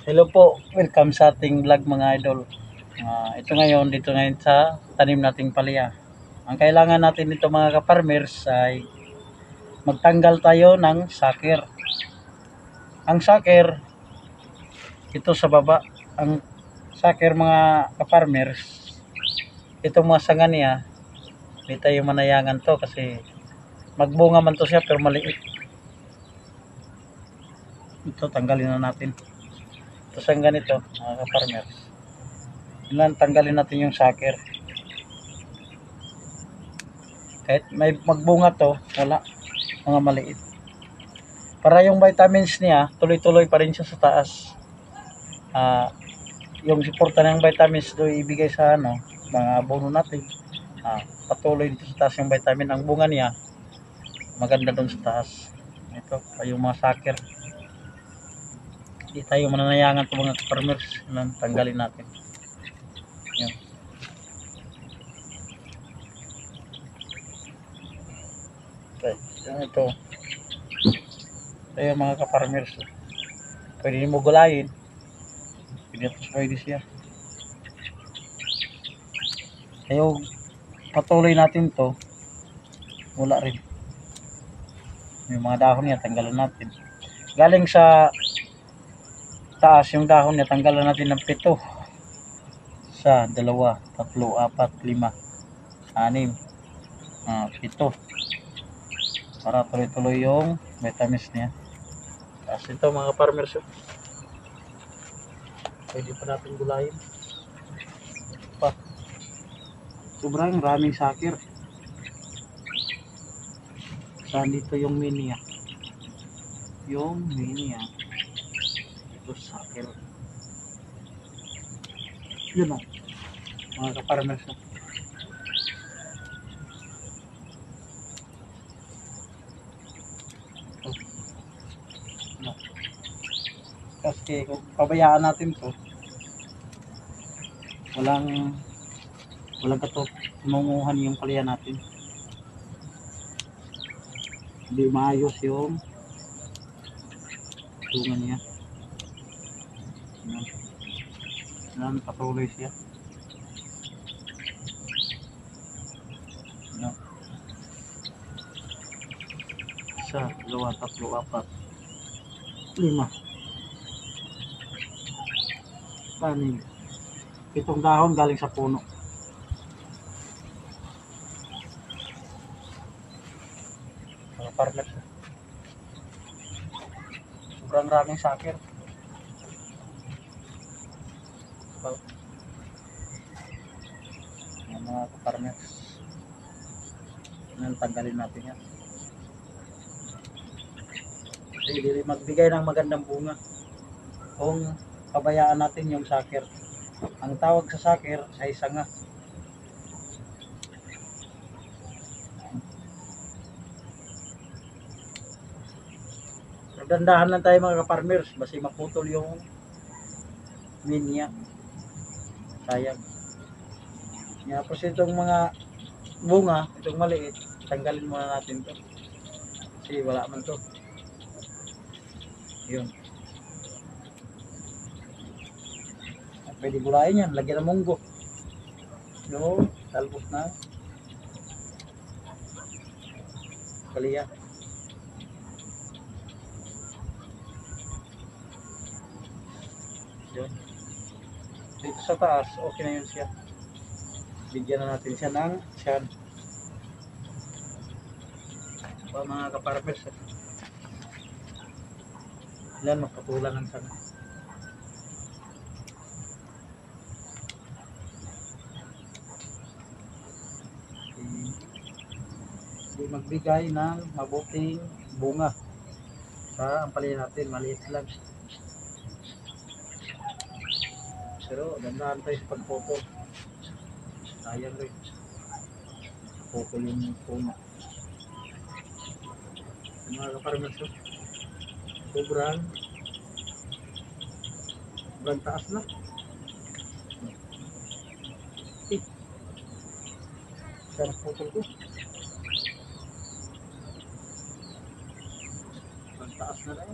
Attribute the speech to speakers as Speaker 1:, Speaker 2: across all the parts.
Speaker 1: Hello po, welcome sa ating vlog mga idol. Ito ngayon, dito ngayon sa tanim nating palaya. Ang kailangan natin dito mga ka-farmers ay magtanggal tayo ng sucker. Ang sucker, ito sa baba. Ang sucker mga ka-farmers, ito mga sanga niya, hindi tayo manayangan to kasi magbunga man to siya pero maliit. Ito, tanggalin na natin. Ito sa ganito mga ka-farmers. Tanggalin natin yung sucker. Kahit may magbunga to, wala, mga maliit. Para yung vitamins niya, tuloy-tuloy pa rin siya sa taas. Yung suporta ng vitamins do ibigay sa mga abono natin. Patuloy dito sa taas yung vitamin. Ang bunga niya, maganda doon sa taas. Ito, yung mga sucker. Hindi tayo mananayangan ito mga farmers. Tanggalin natin. Yan. Okay, ito. Ito yung mga ka-farmers. Pwede mo gulayin. Pwede siya. Ayaw, patuloy natin to. Wala rin. Yung mga dahon niya, tanggalan natin. Galing sa taas yung dahon niya, tanggalan natin ng 7. 1, 2, 3, 4, 5, 6, 7. Para tuloy-tuloy yung vitamins niya. Tapos ito mga farmers, pwede pa natin gulayin pa. Sobrang raming sucker. Saan dito yung minia? Yung minia. Ito sucker. Yun o. Mga ka-farmers. Kasi kung pabayaan natin to, walang tumunguhan yung palaya natin. Hindi maayos yung tungan niya. Yan, patuloy siya. Yan. 1, 2, 3, 4, 5, 6, 7 dahon galing sa puno. Mga farmers, sobrang raming sucker. Mga farmers, tanggalin natin yan. Hindi magbigay ng magandang bunga kung pabayaan natin yung sucker. Ang tawag sa sucker ay sanga. Dandahan lang tayo mga ka-farmers, basta maputol yung minya. Sayang. Tapos itong mga bunga, itong maliit, tanggalin muna natin to. Kasi wala man to. Yun. Pwede gulayin yan, lagyan ng munggo. Yun, talbos na. Palaya. Yun. Dito sa taas, okay na yun siya. Bigyan na natin siya ng siyan. Pa mga ka-farmers. Yan, magpatulan ng sana. Hindi magbigay ng mabuting bunga sa ampalaya natin, maliit lang. Pero dandahan tayo sa pagpupol. Sayang rin. Pupol yung puno. Mga ka-farmers, sobrang taas na. Sana putol ko. Taas na rin.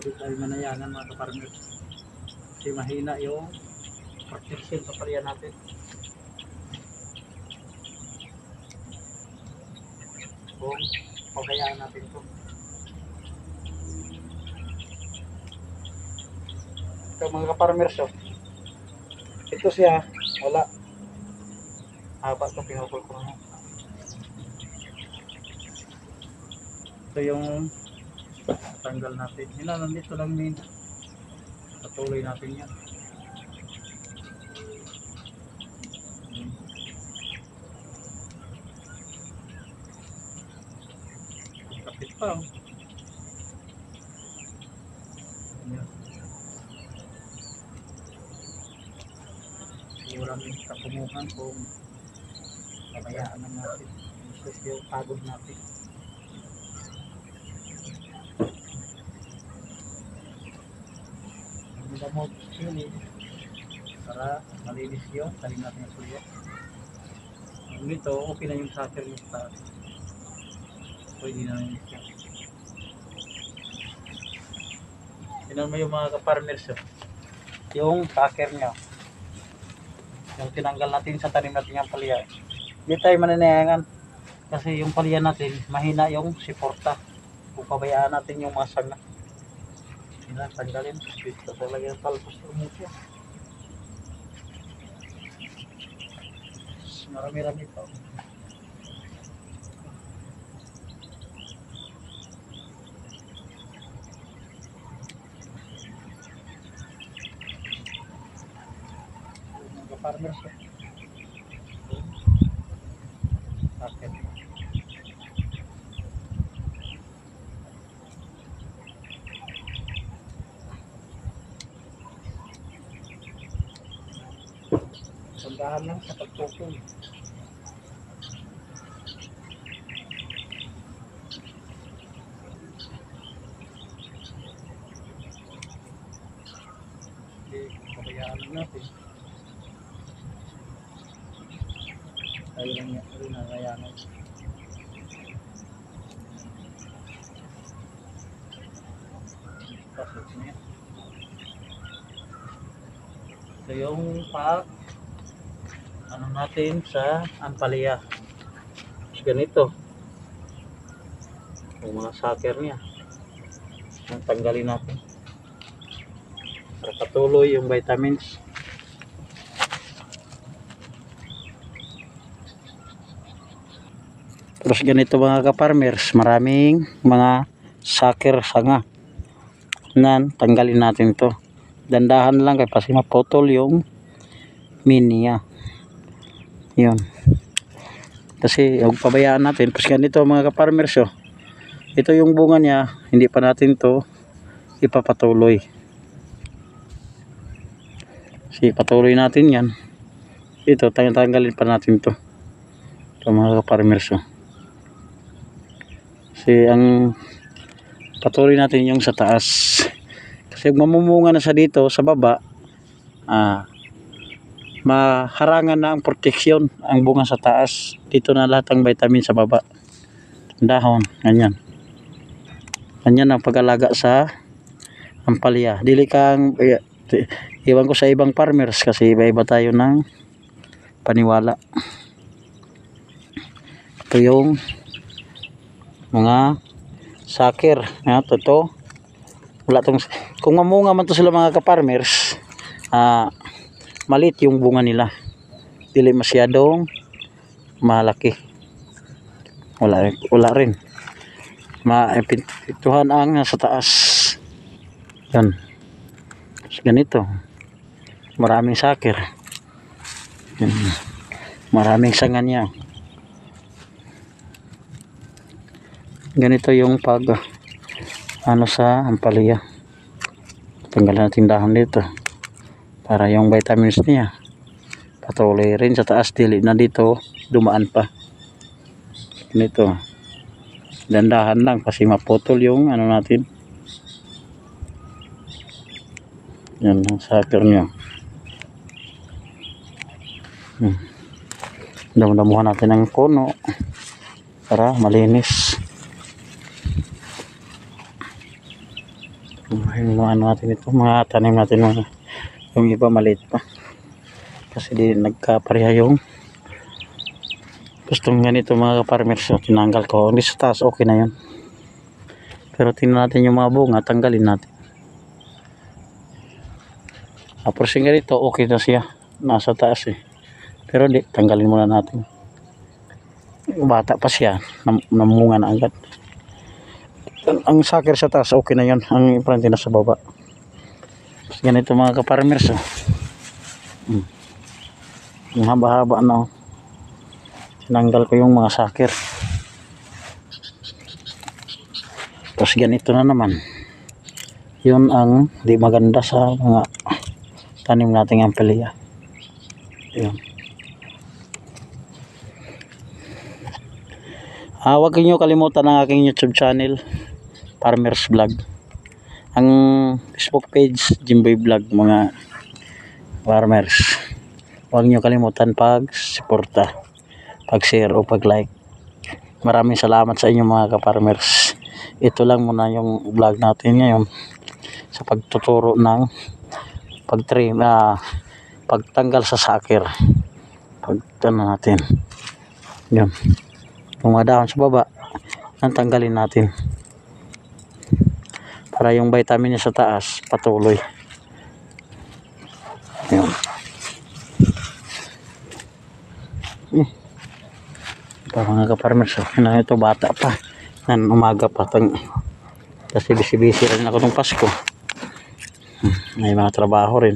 Speaker 1: Hindi tayo manayangan mga kaparmers. Kasi mahina yung protection sa palya natin. Kung pabayaan natin ito. Ito mga kaparmers, oh. Ito siya, wala. Haba ito, pinukul ko na. Ito yung tanggal natin. Yun na, nandito lang din. Patuloy natin yan. Kapit pa, oh. Yan. Walang kapumuhan kung pabayaan na natin. Ito yung pagod natin. Ang gamot sili para malinis yung talim natin yung suya. Nito, okay na yung sucker yung sa pwede na rin siya. Tinan mo yung mga ka-farmers, yung sucker nya, yung tinanggal natin sa tanim natin yung palya. Hindi tayo mananayangan kasi yung palya natin mahina yung siporta. Kung pabayaan natin yung masang na tanggalin, dito talaga yung talpos mo siya. Marami-rami pa. Mga farmers, okay. Sandahan lang sa pagpupong. Pabayaan natin. Tayo lang yan rin nakayangan. Pasok niya. Ito yung ano natin sa ampalaya. Ganito. Yung mga sucker niya. Ang tanggalin natin. Para patuloy yung vitamins. Terus ganito mga ka-farmers, maraming mga sucker sanga. Tanggalin natin to. Dandahan lang kasi maputol yung mini niya. Yun. Kasi huwag pabayaan natin. Terus ganito mga ka-farmers, oh. Ito yung bunga niya, hindi pa natin to ipapatuloy. Kasi patuloy natin yan. Ito, tanggalin pa natin to. Ito mga ka-farmers, oh. Kasi ang patuloy natin yung sa taas. Kasi mamumunga na sa dito, sa baba, maharangan na ang proteksyon ang bunga sa taas. Dito na lahat ang vitamin sa baba. Dahon, ganyan. Ganyan ang pag-alaga sa ampalaya. Dili kang iwan ko sa ibang farmers kasi iba-iba tayo ng paniwala. Ito yung mga sucker. Ito. Wala tong, kung mamunga man to sila mga ka-farmers, maliit yung bunga nila. Dili masyadong malaki. Wala rin. Maepintuhan ang sa taas. Yan. Ganito. Maraming sucker. Maraming sanga niya. Ganito yung pag sa ampalaya. Tanggalan natin dahon dito para yung vitamins niya patuloy rin sa taas, dili na dito dumaan pa. Ganito. Dandahan lang kasi maputol yung natin. Yan ang sucker niya. Damuhan natin ng puno para malinis. yung mga ano natin ito, mga tanim natin, mga yung iba maliit pa kasi di nagkapareha yung gustong ganito mga farmers. So tinanggal ko, hindi sa taas okay na yun, pero tingnan natin yung mga bunga, tanggalin natin. Tapos yung ganito okay na siya, nasa taas eh, pero di, tanggalin muna natin. Bata pa siya, namunga na agad. Ang sakir sa taas okay na yun, ang implante na sa baba. Ganito mga ka-farmers, oh. Yung haba-haba na, oh. Tinanggal ko yung mga sakir. Tapos ganito na naman, yun ang di maganda sa mga tanim nating ampalaya. Yun. Huwag niyo kalimutan ang aking YouTube channel, Farmers Vlog. Ang Facebook page, Jimboy Vlog, mga farmers. Huwag niyo kalimutan pag-suporta, pag-share o pag-like. Maraming salamat sa inyo mga ka-farmers. Ito lang muna yung vlog natin ngayon sa pagtuturo ng pag-trim, pagtanggal sa sakir. Pagtano natin. Yun. Yung mga dahon sa baba, tanggalin natin. Para yung vitamin niya sa taas, patuloy. Yun. Mga ka-farmers, ito bata pa. Umaga pa. Kasi busy-busy rin ako ng Pasko. May mga trabaho rin.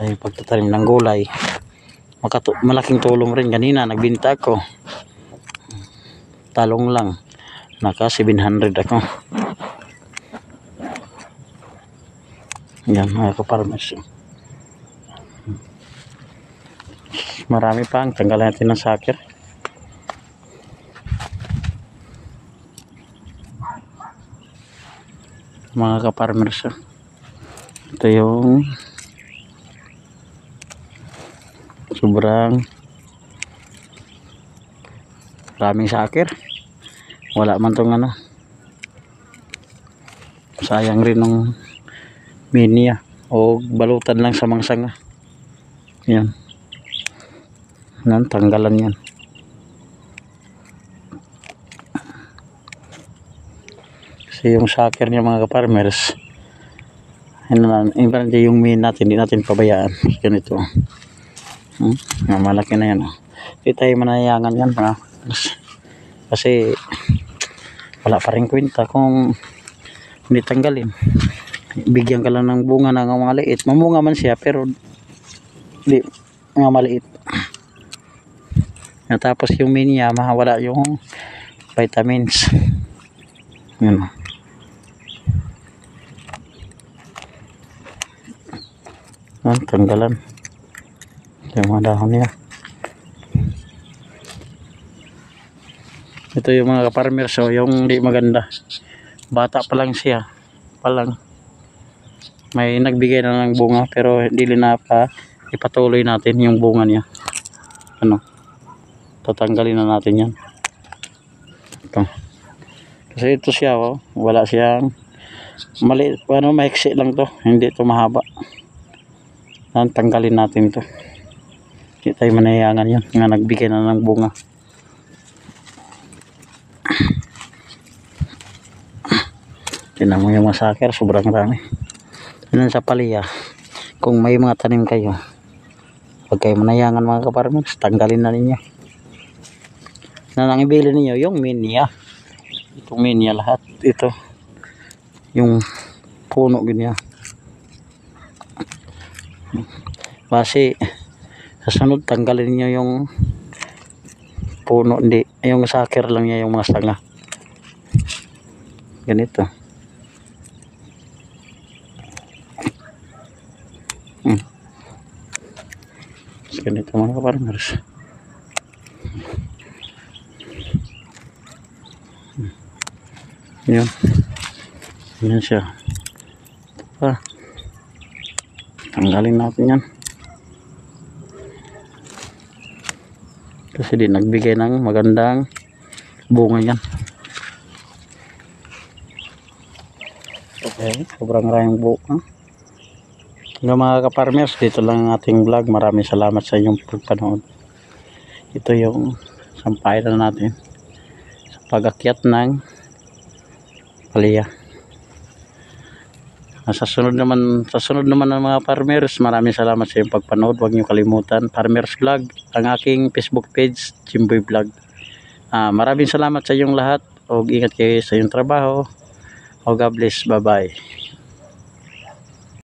Speaker 1: Ay pagtatanim ng gulay. Malaking tulong rin. Kanina nagbinta ako. Talong lang. Naka 700 ako. Yan mga ka-farmers. Marami pa. Tanggalan natin ng sakir. Mga ka-farmers, ito yung sobrang maraming sakir. Wala man tong ano, sayang rin ng minia o balutan lang sa mangsanga. Yan, tanggalan yan. Kasi yung sakir niya mga ka-farmers, yung min natin, hindi natin pabayaan. Ganito. Malaki na yan. Hindi tayo manayangan yan. Kasi wala pa rin kwenta kung hindi tanggalin. Bigyan ka lang ng bunga na mga maliit. Mamunga man siya pero hindi mga maliit. Tapos yung min niya, mawala yung vitamins. Yun. Tanggalan yung mga dahon niya. Ito yung mga ka-farmers, so yung hindi maganda, bata pa lang siya may nagbigay na ng bunga pero hindi na pa ipatuloy natin yung bunga niya. Tatanggalin na natin yan. Ito kasi ito siya, wala siyang maliit, maiksi lang to, hindi ito mahaba. Tanggalin natin ito. Hindi tayo manayangan yan nga nagbigay na ng bunga. Tinan mo yung masakir, sobrang rami. Yun sa palya, kung may mga tanim kayo, huwag kayo manayangan mga ka-farmers, tanggalin na ninyo. Nang ibili ninyo yung minia, itong minia lahat, ito yung puno ganyan. Kasi kasunod tanggalin niyo yung puno, hindi yung sakir lang niya, yung mga sanga. Ganito. Ganito mga ka-farmers. Yun. Yan siya. Tanggalin natin yan. Kasi di nagbigay ng magandang bunga yan. Ayan, sobrang maraming buo. Yung mga ka-farmers, dito lang ang ating vlog. Maraming salamat sa inyong pagpanood. Ito yung sampayan na natin sa pag-akyat ng palya. Sa sunod naman ng mga farmers, maraming salamat sa iyong pagpanood. Huwag niyo kalimutan, Farmers Vlog, ang aking Facebook page, Jimboy Vlog. Maraming salamat sa inyong lahat. O ingat kayo sa iyong trabaho. O God bless. Bye bye.